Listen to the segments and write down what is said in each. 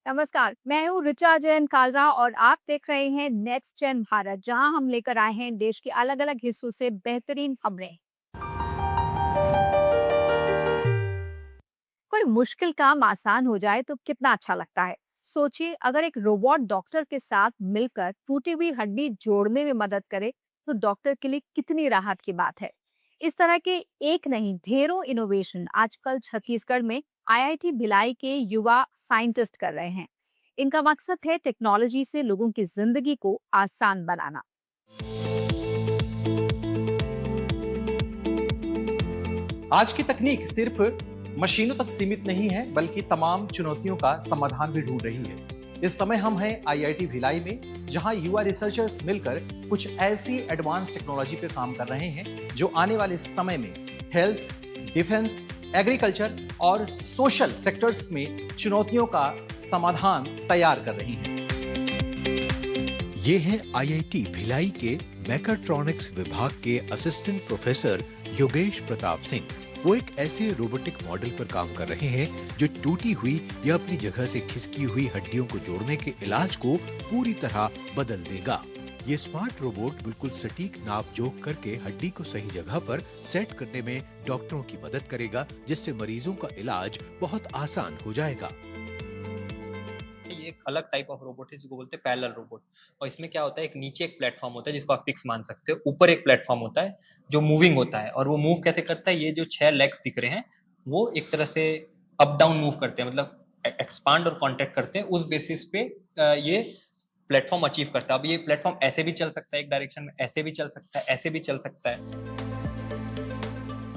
नमस्कार, मैं हूँ ऋचा जैन कालरा और आप देख रहे हैं नेक्स्ट जेन भारत, जहां हम लेकर आए हैं देश के अलग-अलग हिस्सों से बेहतरीन खबरें। कोई मुश्किल काम आसान हो जाए तो कितना अच्छा लगता है। सोचिए अगर एक रोबोट डॉक्टर के साथ मिलकर टूटी हुई हड्डी जोड़ने में मदद करे तो डॉक्टर के लिए कितनी राहत की बात है। इस तरह के एक नहीं ढेरों इनोवेशन आजकल छत्तीसगढ़ में आईआईटी भिलाई के युवा साइंटिस्ट कर रहे हैं। इनका मकसद है टेक्नोलॉजी से लोगों की जिंदगी को आसान बनाना। आज की तकनीक सिर्फ मशीनों तक सीमित नहीं है, बल्कि तमाम चुनौतियों का समाधान भी ढूंढ रही है। इस समय हम हैं आईआईटी भिलाई में, जहां युवा रिसर्चर्स मिलकर कुछ ऐसी एडवांस टेक्नोलॉजी पे काम कर रहे हैं जो आने वाले समय में हेल्थ, डिफेंस, एग्रीकल्चर और सोशल सेक्टर्स में चुनौतियों का समाधान तैयार कर रही हैं। ये हैं आईआईटी भिलाई के मैकाट्रॉनिक्स विभाग के असिस्टेंट प्रोफेसर योगेश प्रताप सिंह। वो एक ऐसे रोबोटिक मॉडल पर काम कर रहे हैं जो टूटी हुई या अपनी जगह से खिसकी हुई हड्डियों को जोड़ने के इलाज को पूरी तरह बदल देगा। ये स्मार्ट रोबोट बिल्कुल सटीक नाप जोख करके हड्डी को सही जगह पर सेट करने में डॉक्टरों की मदद करेगा, जिससे मरीजों का इलाज बहुत आसान हो जाएगा। ये एक अलग टाइप ऑफ रोबोट है जिसको बोलते हैं पैरेलल रोबोट। और इसमें क्या होता है, एक नीचे एक प्लेटफॉर्म होता है जिसको आप फिक्स मान सकते हो, ऊपर एक प्लेटफॉर्म होता है जो मूविंग होता है। और वो मूव कैसे करता है, ये जो 6 लेग्स दिख रहे हैं वो एक तरह से अप डाउन मूव करते हैं, मतलब एक्सपांड और कॉन्ट्रैक्ट करते हैं। उस बेसिस पे ये प्लेटफॉर्म अचीव करता है। अब ये प्लेटफॉर्म ऐसे भी चल सकता है एक डायरेक्शन में, ऐसे भी चल सकता है, ऐसे भी चल सकता है।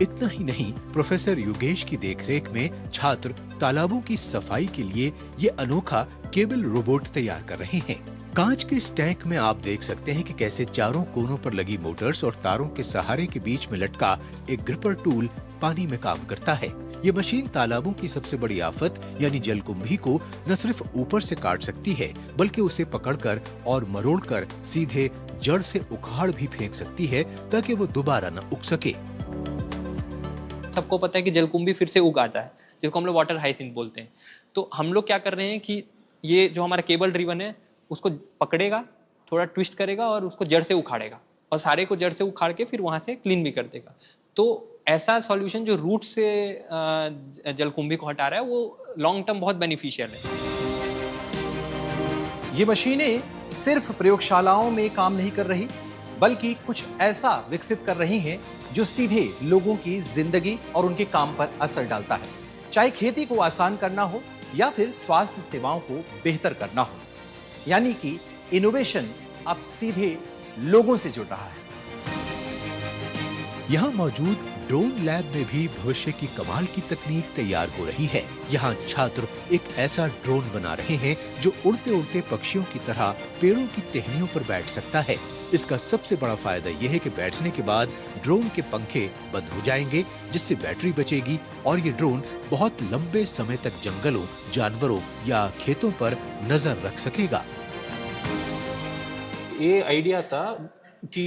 इतना ही नहीं, प्रोफेसर योगेश की देखरेख में छात्र तालाबों की सफाई के लिए ये अनोखा केबल रोबोट तैयार कर रहे हैं। कांच के स्टैक में आप देख सकते हैं कि कैसे चारों कोनों पर लगी मोटर्स और तारों के सहारे के बीच में लटका एक ग्रिपर टूल पानी में काम करता है। ये मशीन तालाबों की सबसे बड़ी आफत यानी जलकुंभी को न सिर्फ ऊपर से काट सकती है, बल्कि उसे पकड़कर और मरोड़कर सीधे जड़ से उखाड़ भी फेंक सकती है, ताकि वो दोबारा न उग सके। सबको पता है कि जलकुंभी फिर से उग आता है, जिसको हम लोग वाटर हाइसिंथ बोलते हैं। तो हम लोग क्या कर रहे हैं कि ये जो हमारा केबल ड्रिवन है उसको पकड़ेगा, थोड़ा ट्विस्ट करेगा और उसको जड़ से उखाड़ेगा, और सारे को जड़ से उखाड़ के फिर वहां से क्लीन भी कर देगा। तो ऐसा सॉल्यूशन जो रूट से जलकुंभी को हटा रहा है वो लॉन्ग टर्म बहुत बेनिफिशियल है। ये मशीनें सिर्फ प्रयोगशालाओं में काम नहीं कर रही, बल्कि कुछ ऐसा विकसित कर रही हैं जो सीधे लोगों की जिंदगी और उनके काम पर असर डालता है। चाहे खेती को आसान करना हो या फिर स्वास्थ्य सेवाओं को बेहतर करना हो, यानी कि इनोवेशन अब सीधे लोगों से जुड़ रहा है। यहाँ मौजूद ड्रोन लैब में भी भविष्य की कमाल की तकनीक तैयार हो रही है। यहाँ छात्र एक ऐसा ड्रोन बना रहे हैं जो उड़ते उड़ते पक्षियों की तरह पेड़ों की टहनियों पर बैठ सकता है। इसका सबसे बड़ा फायदा यह है कि बैठने के बाद ड्रोन के पंखे बंद हो जाएंगे, जिससे बैटरी बचेगी और ये ड्रोन बहुत लंबे समय तक जंगलों, जानवरों या खेतों पर नजर रख सकेगा। ये आइडिया था कि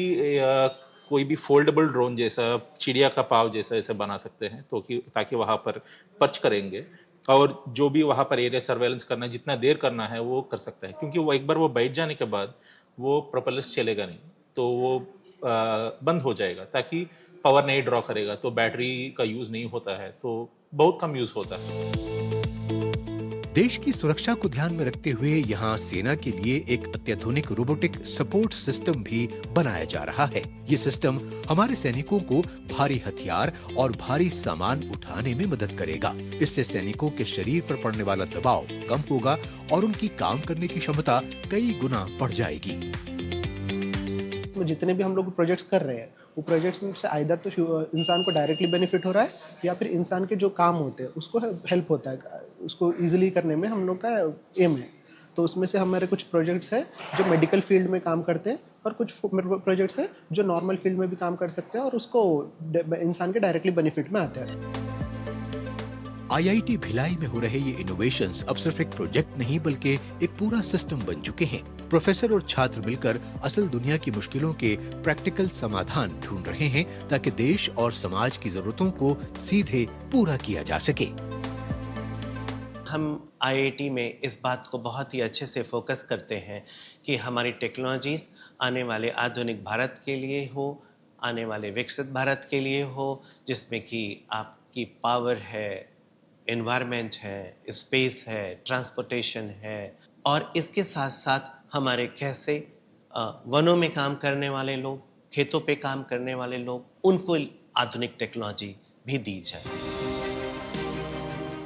कोई भी फोल्डेबल ड्रोन जैसा, चिड़िया का पाव जैसा ऐसे बना सकते हैं, तो कि ताकि वहाँ पर पर्च करेंगे और जो भी वहाँ पर एरिया सर्वेलेंस करना है, जितना देर करना है वो कर सकता है। क्योंकि वो एक बार वो बैठ जाने के बाद वो प्रोपेलर्स चलेगा नहीं, तो वो बंद हो जाएगा, ताकि पावर नहीं ड्रॉ करेगा, तो बैटरी का यूज़ नहीं होता है, तो बहुत कम यूज़ होता है। देश की सुरक्षा को ध्यान में रखते हुए यहाँ सेना के लिए एक अत्याधुनिक रोबोटिक सपोर्ट सिस्टम भी बनाया जा रहा है। ये सिस्टम हमारे सैनिकों को भारी हथियार और भारी सामान उठाने में मदद करेगा। इससे सैनिकों के शरीर पर पड़ने वाला दबाव कम होगा और उनकी काम करने की क्षमता कई गुना बढ़ जाएगी। जितने भी हम लोग प्रोजेक्ट्स कर रहे हैं, वो प्रोजेक्ट्स से आइदर तो इंसान को डायरेक्टली बेनिफिट हो रहा है या फिर इंसान के जो काम होते हैं उसको हेल्प होता है, उसको इजीली करने में हम लोग का एम है। तो उसमें से हमारे कुछ प्रोजेक्ट्स हैं जो मेडिकल फील्ड में काम करते हैं और कुछ प्रोजेक्ट्स हैं जो नॉर्मल फील्ड में भी काम कर सकते हैं और उसको इंसान के डायरेक्टली बेनिफिट में आते हैं। आईआईटी भिलाई में हो रहे ये इनोवेशंस अब सिर्फ एक प्रोजेक्ट नहीं, बल्कि एक पूरा सिस्टम बन चुके हैं। प्रोफेसर और छात्र मिलकर असल दुनिया की मुश्किलों के प्रैक्टिकल समाधान ढूंढ रहे हैं, ताकि देश और समाज की जरूरतों को सीधे पूरा किया जा सके। हम आईआईटी में इस बात को बहुत ही अच्छे से फोकस करते हैं कि हमारी टेक्नोलॉजीज़ आने वाले आधुनिक भारत के लिए हो, आने वाले विकसित भारत के लिए हो, जिसमें कि आपकी पावर है, एनवायरनमेंट है, स्पेस है, ट्रांसपोर्टेशन है, और इसके साथ साथ हमारे कैसे वनों में काम करने वाले लोग, खेतों पे काम करने वाले लोग, उनको आधुनिक टेक्नोलॉजी भी दी जाए।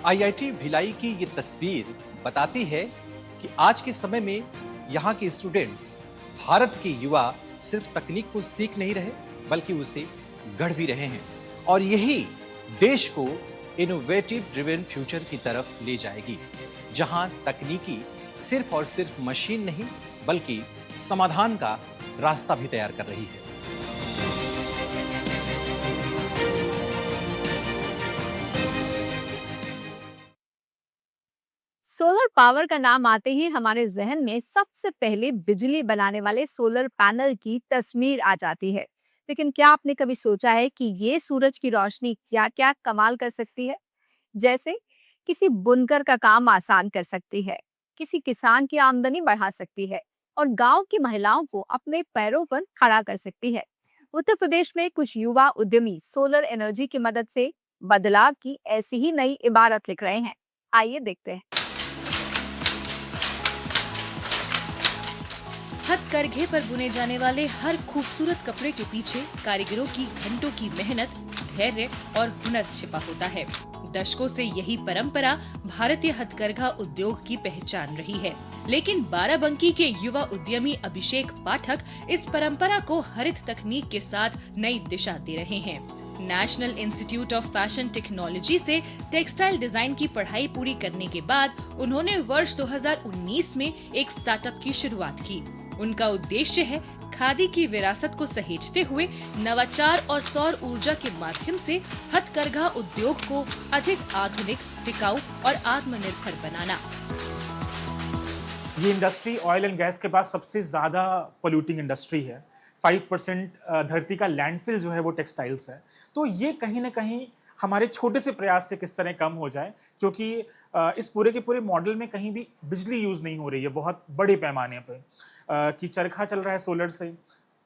आईआईटी भिलाई की ये तस्वीर बताती है कि आज के समय में यहाँ के स्टूडेंट्स, भारत के युवा सिर्फ तकनीक को सीख नहीं रहे बल्कि उसे गढ़ भी रहे हैं, और यही देश को इनोवेटिव ड्रिवन फ्यूचर की तरफ ले जाएगी, जहां तकनीकी सिर्फ और सिर्फ मशीन नहीं बल्कि समाधान का रास्ता भी तैयार कर रही है। सोलर पावर का नाम आते ही हमारे जहन में सबसे पहले बिजली बनाने वाले सोलर पैनल की तस्वीर आ जाती है। लेकिन क्या आपने कभी सोचा है कि ये सूरज की रोशनी क्या क्या कमाल कर सकती है? जैसे किसी बुनकर का काम आसान कर सकती है, किसी किसान की आमदनी बढ़ा सकती है और गांव की महिलाओं को अपने पैरों पर खड़ा कर सकती है। उत्तर प्रदेश में कुछ युवा उद्यमी सोलर एनर्जी की मदद से बदलाव की ऐसी ही नई इबारत लिख रहे हैं। आइए देखते हैं। हथकरघे पर बुने जाने वाले हर खूबसूरत कपड़े के पीछे कारीगरों की घंटों की मेहनत, धैर्य और हुनर छिपा होता है। दशकों से यही परंपरा भारतीय हथकरघा उद्योग की पहचान रही है। लेकिन बाराबंकी के युवा उद्यमी अभिषेक पाठक इस परंपरा को हरित तकनीक के साथ नई दिशा दे रहे हैं। National institute of fashion technology से टेक्सटाइल डिजाइन की पढ़ाई पूरी करने के बाद उन्होंने वर्ष 2019 में एक स्टार्टअप की शुरुआत की। उनका उद्देश्य है खादी की विरासत को सहेजते हुए नवाचार और सौर ऊर्जा के माध्यम से हथकरघा उद्योग को अधिक आधुनिक, टिकाऊ और आत्मनिर्भर बनाना। ये इंडस्ट्री ऑयल एंड गैस के बाद सबसे ज़्यादा पोल्यूटिंग इंडस्ट्री है। 5% धरती का लैंडफिल जो है वो टेक्सटाइल्स है। तो ये कहीं ना कहीं हमारे छोटे से प्रयास से किस तरह कम हो जाए, क्योंकि इस पूरे के पूरे मॉडल में कहीं भी बिजली यूज़ नहीं हो रही है बहुत बड़े पैमाने पर। कि चरखा चल रहा है सोलर से,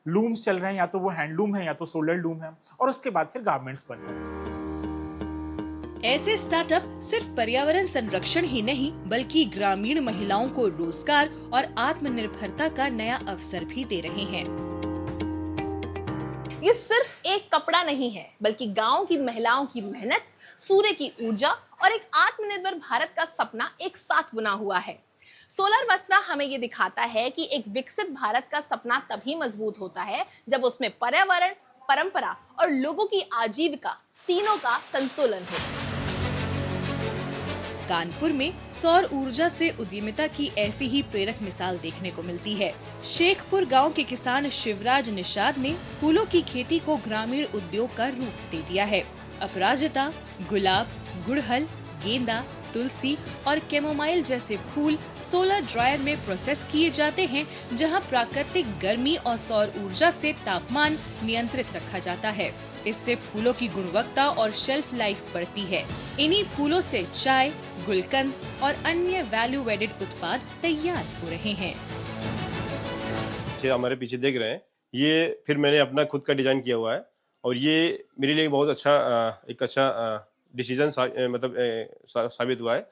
लूम्स चल रहे हैं, या तो वो हैंडलूम है या तो सोलर लूम है, और उसके बाद फिर गारमेंट्स बनते हैं। ऐसे स्टार्टअप सिर्फ पर्यावरण संरक्षण ही नहीं बल्कि ग्रामीण महिलाओं को रोजगार और आत्मनिर्भरता का नया अवसर भी दे रहे हैं। ये सिर्फ एक कपड़ा नहीं है बल्कि गांव की महिलाओं की मेहनत, सूर्य की ऊर्जा और एक आत्मनिर्भर भारत का सपना एक साथ बुना हुआ है। सोलर वस्त्रा हमें ये दिखाता है कि एक विकसित भारत का सपना तभी मजबूत होता है जब उसमें पर्यावरण, परंपरा और लोगों की आजीविका तीनों का संतुलन हो। कानपुर में सौर ऊर्जा से उद्यमिता की ऐसी ही प्रेरक मिसाल देखने को मिलती है। शेखपुर गांव के किसान शिवराज निषाद ने फूलों की खेती को ग्रामीण उद्योग का रूप दे दिया है। अपराजिता, गुलाब, गुड़हल, गेंदा, तुलसी और कैमोमाइल जैसे फूल सोलर ड्रायर में प्रोसेस किए जाते हैं, जहां प्राकृतिक गर्मी और सौर ऊर्जा से तापमान नियंत्रित रखा जाता है। इससे फूलों की गुणवत्ता और शेल्फ लाइफ बढ़ती है। इन्हीं फूलों से चाय, गुलकंद और अन्य वैल्यू एडेड उत्पाद तैयार हो रहे हैं। हमारे पीछे देख रहे हैं, ये फिर मैंने अपना खुद का डिजाइन किया हुआ है, और ये मेरे लिए बहुत अच्छा डिसीजन साबित हुआ है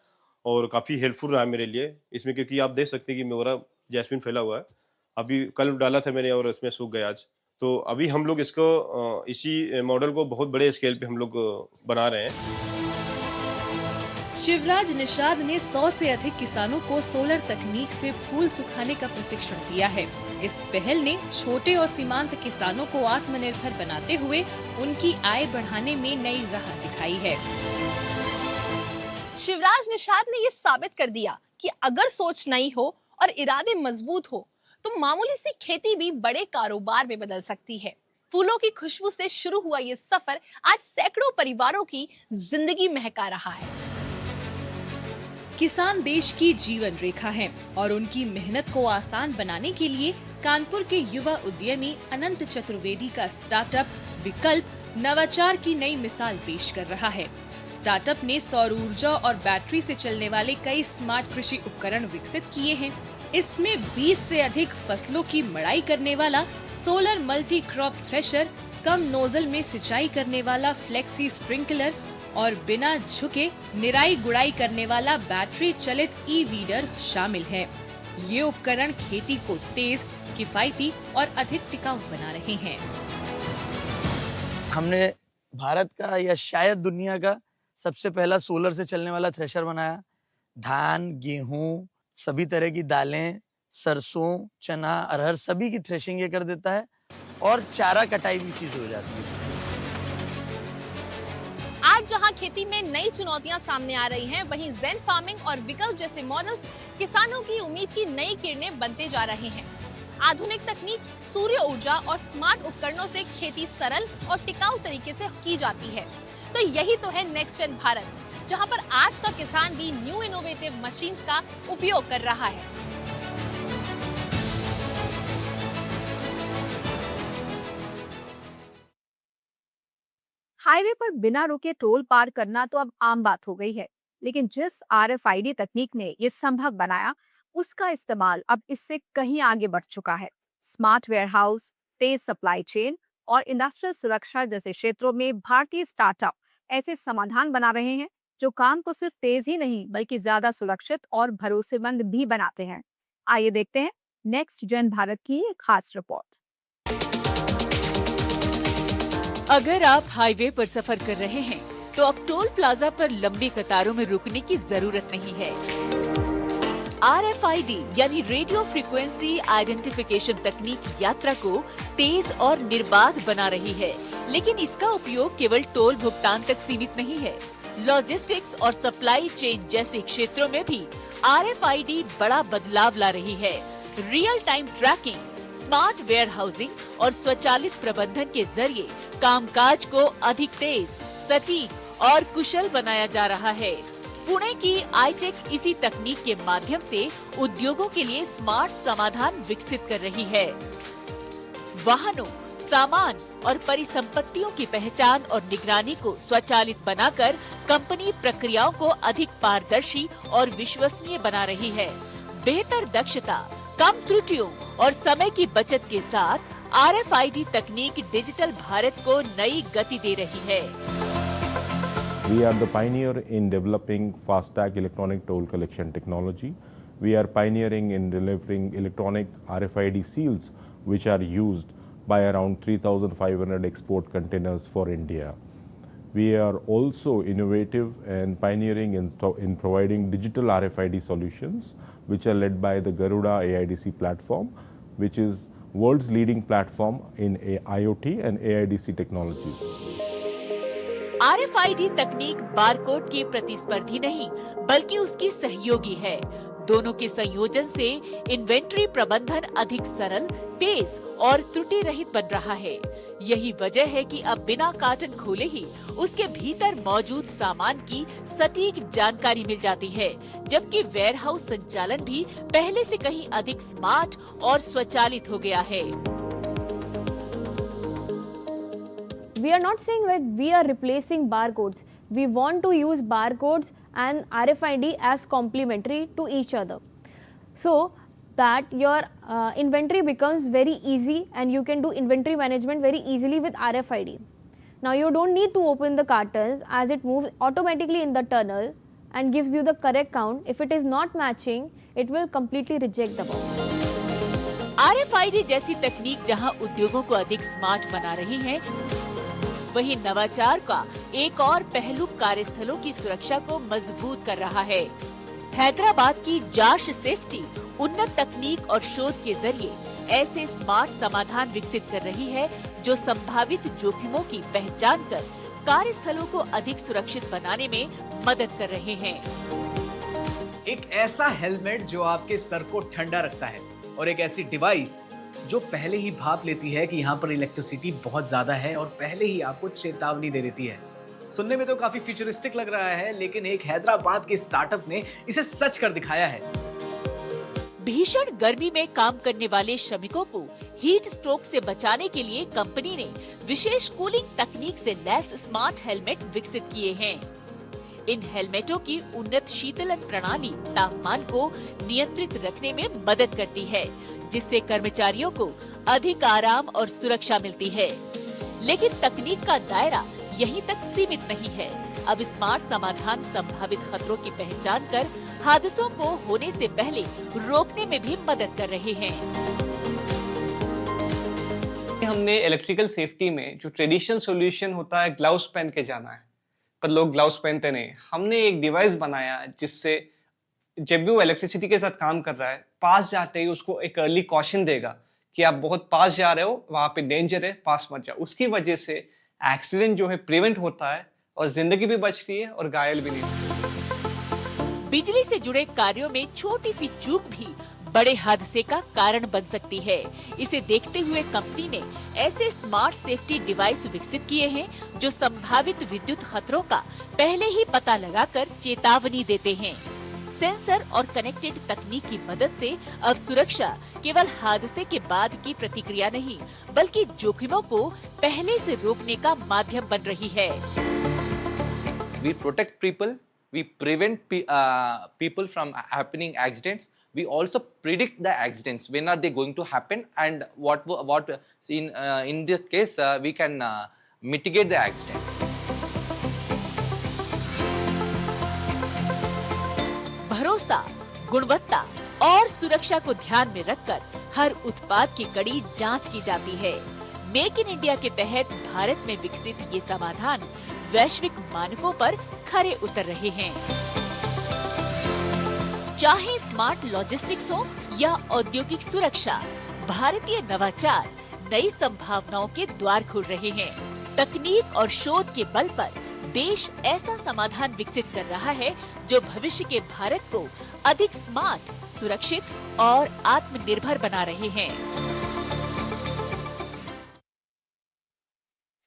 और काफ़ी हेल्पफुल रहा है मेरे लिए इसमें, क्योंकि आप देख सकते हैं कि मेरा जैस्मिन फैला हुआ है। अभी कल डाला था मैंने और इसमें सूख गया आज। तो अभी हम लोग इसको इसी मॉडल को बहुत बड़े स्केल पे हम लोग बना रहे हैं। शिवराज निषाद ने 100 से अधिक किसानों को सोलर तकनीक से फूल सुखाने का प्रशिक्षण दिया है। इस पहल ने छोटे और सीमांत किसानों को आत्मनिर्भर बनाते हुए उनकी आय बढ़ाने में नई राह दिखाई है। शिवराज निषाद ने ये साबित कर दिया कि अगर सोच नई हो और इरादे मजबूत हो तो मामूली सी खेती भी बड़े कारोबार में बदल सकती है। फूलों की खुशबू से शुरू हुआ ये सफर आज सैकड़ों परिवारों की जिंदगी महका रहा है। किसान देश की जीवन रेखा हैं और उनकी मेहनत को आसान बनाने के लिए कानपुर के युवा उद्यमी अनंत चतुर्वेदी का स्टार्टअप विकल्प नवाचार की नई मिसाल पेश कर रहा है। स्टार्टअप ने सौर ऊर्जा और बैटरी से चलने वाले कई स्मार्ट कृषि उपकरण विकसित किए हैं। इसमें 20 से अधिक फसलों की मड़ाई करने वाला सोलर मल्टी क्रॉप थ्रेशर, कम नोजल में सिंचाई करने वाला फ्लेक्सी स्प्रिंकलर और बिना झुके निराई गुड़ाई करने वाला बैटरी चलित ई वीडर शामिल है। ये उपकरण खेती को तेज, किफायती और अधिक टिकाऊ बना रहे हैं। हमने भारत का या शायद दुनिया का सबसे पहला सोलर से चलने वाला थ्रेशर बनाया। धान, गेहूं, सभी तरह की दालें, सरसों, चना, अरहर सभी की थ्रेशिंग ये कर देता है और चारा कटाई भी चीज हो जाती है। आज जहां खेती में नई चुनौतियां सामने आ रही हैं, वहीं ज़ेन फार्मिंग और विकल्प जैसे मॉडल्स किसानों की उम्मीद की नई किरणें बनते जा रहे हैं। आधुनिक तकनीक, सूर्य ऊर्जा और स्मार्ट उपकरणों से खेती सरल और टिकाऊ तरीके से की जाती है। तो यही तो है नेक्स्ट जेन भारत, जहां पर आज का किसान भी न्यू इनोवेटिव मशीन्स का उपयोग कर रहा है। हाईवे पर बिना रुके टोल पार करना तो अब आम बात हो गई है, लेकिन जिस RFID तकनीक ने ये संभव बनाया, उसका इस्तेमाल अब इससे कहीं आगे बढ़ चुका है। स्मार्ट वेयरहाउस, तेज सप्लाई चेन और इंडस्ट्रियल सुरक्षा जैसे क्षेत्रों में भारतीय स्टार्टअप ऐसे समाधान बना रहे हैं जो काम को सिर्फ तेज ही नहीं बल्कि ज्यादा सुरक्षित और भरोसेमंद भी बनाते हैं। आइए देखते हैं नेक्स्ट जेन भारत की एक खास रिपोर्ट। अगर आप हाईवे पर सफर कर रहे हैं तो अब टोल प्लाजा पर लंबी कतारों में रुकने की जरूरत नहीं है। RFID यानी रेडियो फ्रीक्वेंसी आइडेंटिफिकेशन तकनीक यात्रा को तेज और निर्बाध बना रही है, लेकिन इसका उपयोग केवल टोल भुगतान तक सीमित नहीं है। लॉजिस्टिक्स और सप्लाई चेन जैसे क्षेत्रों में भी RFID बड़ा बदलाव ला रही है। Real time tracking, smart warehousing और स्वचालित प्रबंधन के जरिए कामकाज को अधिक तेज, सटीक और कुशल बनाया जा रहा है। पुणे की आईटेक इसी तकनीक के माध्यम से उद्योगों के लिए स्मार्ट समाधान विकसित कर रही है। वाहनों, सामान और परिसंपत्तियों की पहचान और निगरानी को स्वचालित बनाकर कंपनी प्रक्रियाओं को अधिक पारदर्शी और विश्वसनीय बना रही है। बेहतर दक्षता, कम त्रुटियों और समय की बचत के साथ RFID तकनीक डिजिटल भारत को नई गति दे रही है। We are the pioneer in developing FASTag electronic toll collection technology. We are pioneering in delivering electronic RFID seals, which are used by around 3,500 export containers for India. We are also innovative and pioneering in providing digital RFID solutions, which are led by the Garuda AIDC platform, which is world's leading platform in IoT and AIDC technologies. RFID तकनीक barcode की प्रतिस्पर्धी नहीं बल्कि उसकी सहयोगी है। दोनों के संयोजन से इन्वेंट्री प्रबंधन अधिक सरल, तेज और त्रुटि रहित बन रहा है। यही वजह है कि अब बिना कार्टन खोले ही उसके भीतर मौजूद सामान की सटीक जानकारी मिल जाती है, जबकि वेयरहाउस संचालन भी पहले से कहीं अधिक स्मार्ट और स्वचालित हो गया है। We are not saying that we are replacing barcodes. We want to use barcodes and RFID as complementary to each other, so that your inventory becomes very easy and you can do inventory management very easily with RFID. Now you don't need to open the cartons as it moves automatically in the tunnel and gives you the correct count. If it is not matching, it will completely reject the box. RFID जैसी तकनीक जहां उद्योगों को अधिक smart बना रही है, वहीं नवाचार का एक और पहलू कार्यस्थलों की सुरक्षा को मजबूत कर रहा है। हैदराबाद की जाश सेफ्टी उन्नत तकनीक और शोध के जरिए ऐसे स्मार्ट समाधान विकसित कर रही है जो संभावित जोखिमों की पहचान कर कार्यस्थलों को अधिक सुरक्षित बनाने में मदद कर रहे हैं। एक ऐसा हेलमेट जो आपके सर को ठंडा रखता है और एक ऐसी डिवाइस जो पहले ही भाप लेती है कि यहाँ पर इलेक्ट्रिसिटी बहुत ज्यादा है और पहले ही आपको चेतावनी दे देती है। सुनने में तो काफी फ्यूचरिस्टिक लग रहा है, लेकिन एक हैदराबाद के स्टार्टअप ने इसे सच कर दिखाया है। भीषण गर्मी में काम करने वाले श्रमिकों को हीट स्ट्रोक से बचाने के लिए कंपनी ने विशेष कूलिंग तकनीक से लैस स्मार्ट हेलमेट विकसित किए हैं। इन हेलमेटों की उन्नत शीतलन प्रणाली तापमान को नियंत्रित रखने में मदद करती है, जिससे कर्मचारियों को अधिक आराम और सुरक्षा मिलती है। लेकिन तकनीक का दायरा यहीं तक सीमित नहीं है। अब स्मार्ट समाधान संभावित खतरों की पहचान कर हादसों को होने से पहले रोकने में भी मदद कर रहे हैं। हमने इलेक्ट्रिकल सेफ्टी में जो ट्रेडिशनल सॉल्यूशन होता है ग्लव्स पहन के जाना है, पर लोग ग्लव्स पहनते नहीं। हमने एक डिवाइस बनाया जिससे जब भी वो इलेक्ट्रिसिटी के साथ काम कर रहा है, पास जाते ही उसको एक अर्ली कॉशन देगा कि आप बहुत पास जा रहे हो, वहां पे डेंजर है, पास मत जाओ। उसकी वजह से एक्सीडेंट जो है प्रिवेंट होता है और जिंदगी भी बचती है और घायल भी नहीं होती। बिजली से जुड़े कार्यों में छोटी सी चूक भी बड़े हादसे का कारण बन सकती है। इसे देखते हुए कंपनी ने ऐसे स्मार्ट सेफ्टी डिवाइस विकसित किए हैं जो संभावित विद्युत खतरों का पहले ही पता लगाकर चेतावनी देते हैं। सेंसर और कनेक्टेड तकनीक की मदद से अब सुरक्षा केवल हादसे के बाद की प्रतिक्रिया नहीं, बल्कि जोखिमों को पहले से रोकने का माध्यम बन रही है। We protect people, we prevent people from happening accidents. We also predict the accidents, when are they going to happen, and what in this case we can mitigate the accident. भरोसा, गुणवत्ता और सुरक्षा को ध्यान में रखकर हर उत्पाद की कड़ी जांच की जाती है। मेक इन इंडिया के तहत भारत में विकसित ये समाधान वैश्विक मानकों पर खरे उतर रहे हैं। चाहे स्मार्ट लॉजिस्टिक्स हो या औद्योगिक सुरक्षा, भारतीय नवाचार नई संभावनाओं के द्वार खोल रहे हैं। तकनीक और शोध के बल पर देश ऐसा समाधान विकसित कर रहा है जो भविष्य के भारत को अधिक स्मार्ट, सुरक्षित और आत्मनिर्भर बना रहे हैं।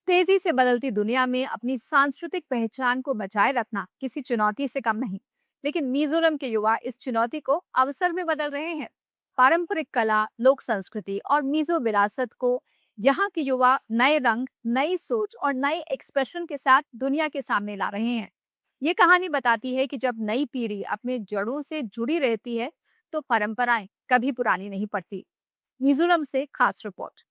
तेजी से बदलती दुनिया में अपनी सांस्कृतिक पहचान को बचाए रखना किसी चुनौती से कम नहीं, लेकिन मिजोरम के युवा इस चुनौती को अवसर में बदल रहे हैं। पारंपरिक कला, लोक संस्कृति और मिजो विरासत को यहाँ के युवा नए रंग, नई सोच और नए एक्सप्रेशन के साथ दुनिया के सामने ला रहे हैं। ये कहानी बताती है कि जब नई पीढ़ी अपने जड़ों से जुड़ी रहती है तो परंपराएं कभी पुरानी नहीं पड़ती। मिजोरम से खास रिपोर्ट।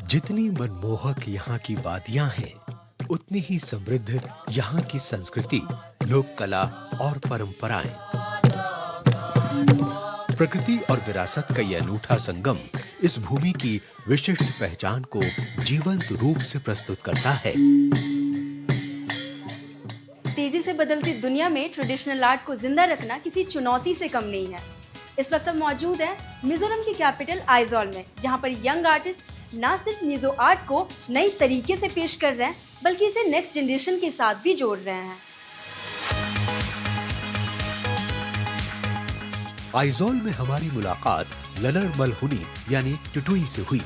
जितनी मनमोहक यहाँ की वादियां हैं, उतनी ही समृद्ध यहाँ की संस्कृति, लोक कला और परंपराएं। प्रकृति और विरासत का यह अनूठा संगम इस भूमि की विशिष्ट पहचान को जीवंत रूप से प्रस्तुत करता है। तेजी से बदलती दुनिया में ट्रेडिशनल आर्ट को जिंदा रखना किसी चुनौती से कम नहीं है। इस वक्त हम मौजूद हैं मिजोरम की कैपिटल आइजोल में, जहां पर यंग आर्टिस्ट न सिर्फ मिजो आर्ट को नई तरीके से पेश कर रहे हैं, बल्कि इसे नेक्स्ट जनरेशन के साथ भी जोड़ रहे हैं। आइजोल में हमारी मुलाकात ललर मलहुनी यानी टुटुई से हुई।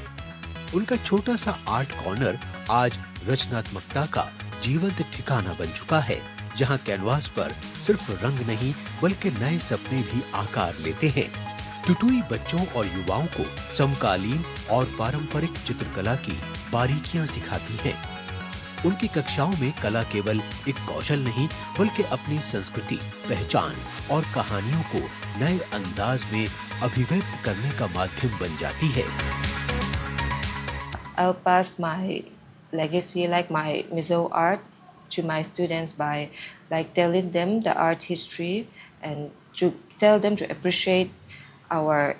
उनका छोटा सा आर्ट कॉर्नर आज रचनात्मकता का जीवंत ठिकाना बन चुका है, जहां कैनवास पर सिर्फ रंग नहीं बल्कि नए सपने भी आकार लेते हैं। टुटुई बच्चों और युवाओं को समकालीन और पारंपरिक चित्रकला की बारीकियां सिखाती हैं। उनकी कक्षाओं में कला केवल एक कौशल नहीं बल्कि अपनी संस्कृति, पहचान और कहानियों को नए अंदाज में अभिव्यक्त करने का माध्यम बन जाती है। I'll pass my legacy, like my Mizo art, to my students by telling them the art history and to tell them to appreciate our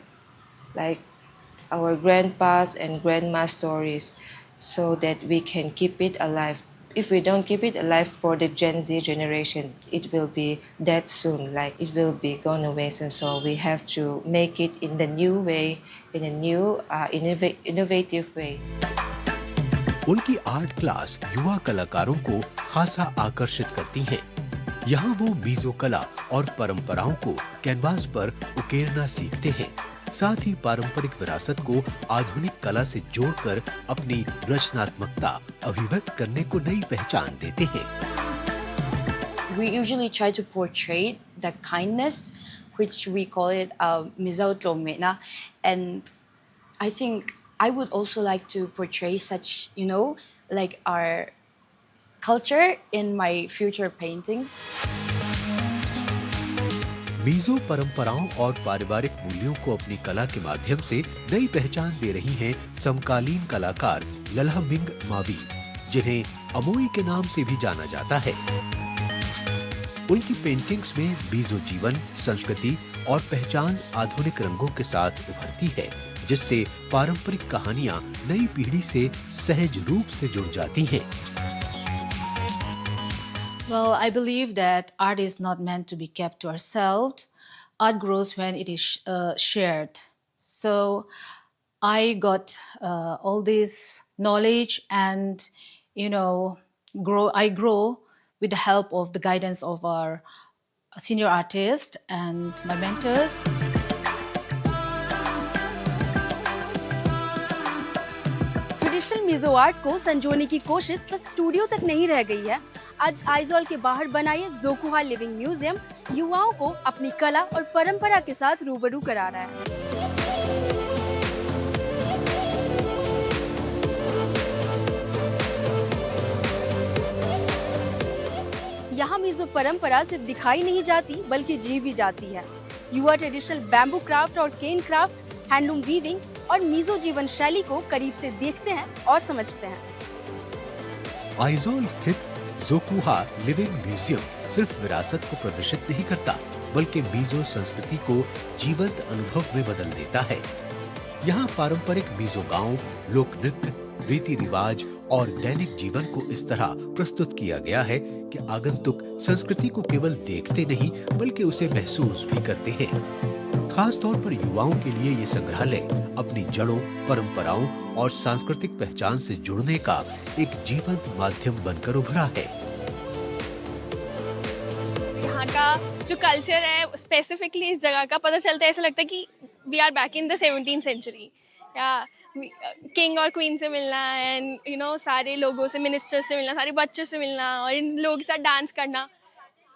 grandpas and grandma stories, so that we can keep it alive. If we don't keep it alive for the Gen Z generation, it will be dead soon, it will be gone away. And so we have to make it in the new way, in a new innovative way. उनकी art class युवा कलाकारों को खासा आकर्षित करती हैं। यहाँ वो मिजो कला और परंपराओं को कैनवास पर उकेरना सीखते हैं, साथ ही पारंपरिक विरासत को आधुनिक कला से जोड़कर अपनी रचनात्मकता अभिव्यक्त करने को नई पहचान देते हैं। We usually try to portray the kindness which we call it Mizotromena. And I think I would also like to portray such, like our culture in my future paintings. Mizo परंपराओं और पारिवारिक मूल्यों को अपनी कला के माध्यम से नई पहचान दे रही हैं समकालीन कलाकार लल्हमिंग मावी, जिन्हें अमोई के नाम से भी जाना जाता है। उनकी पेंटिंग्स में मीजो जीवन, संस्कृति और पहचान आधुनिक रंगों के साथ उभरती है, जिससे पारंपरिक कहानियां नई पीढ़ी से सहज रूप से जुड़ जाती हैं। Well, I believe that art is not meant to be kept to ourselves. Art grows when it is shared. So I got all this knowledge and, I grow with the help of the guidance of our senior artist and my mentors. Traditional Mizo art को संजोने की कोशिश बस studio तक नहीं रह गई है। आज आइजोल के बाहर बनाए जोकुहा लिविंग म्यूजियम युवाओं को अपनी कला और परंपरा के साथ रूबरू करा रहा है। यहाँ मिजो परंपरा सिर्फ दिखाई नहीं जाती बल्कि जी भी जाती है। युवा ट्रेडिशनल बैम्बू क्राफ्ट और केन क्राफ्ट, हैंडलूम वीविंग और मिजो जीवन शैली को करीब से देखते हैं और समझते हैं। आइजोल स्थित जोकुहा लिविंग म्यूजियम सिर्फ विरासत को प्रदर्शित नहीं करता, बल्कि मिजो संस्कृति को जीवंत अनुभव में बदल देता है। यहाँ पारंपरिक मिजो गांव, लोक नृत्य, रीति रिवाज और दैनिक जीवन को इस तरह प्रस्तुत किया गया है कि आगंतुक संस्कृति को केवल देखते नहीं बल्कि उसे महसूस भी करते हैं। खास तौर पर युवाओं के लिए ये संग्रहालय अपनी जड़ों, परंपराओं और सांस्कृतिक पहचान से जुड़ने का एक जीवंत माध्यम बनकर उभरा है। यहाँ का जो कल्चर है, स्पेसिफिकली इस जगह का पता चलता है, ऐसा लगता है कि we are back in the 17th century. या किंग और क्वीन से मिलना एंड सारे लोगों से, मिनिस्टर से मिलना, सारे बच्चों से मिलना और इन लोगों के साथ डांस करना,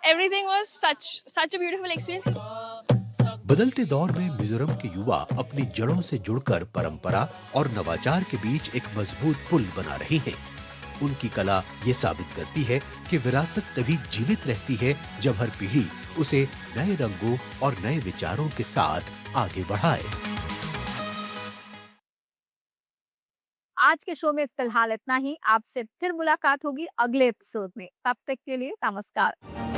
everything was such a beautiful experience. बदलते दौर में मिजोरम के युवा अपनी जड़ों से जुड़कर परंपरा और नवाचार के बीच एक मजबूत पुल बना रहे हैं। उनकी कला ये साबित करती है कि विरासत तभी जीवित रहती है जब हर पीढ़ी उसे नए रंगों और नए विचारों के साथ आगे बढ़ाए। आज के शो में फिलहाल इतना ही। आपसे फिर मुलाकात होगी अगले एपिसोड में। तब तक के लिए नमस्कार।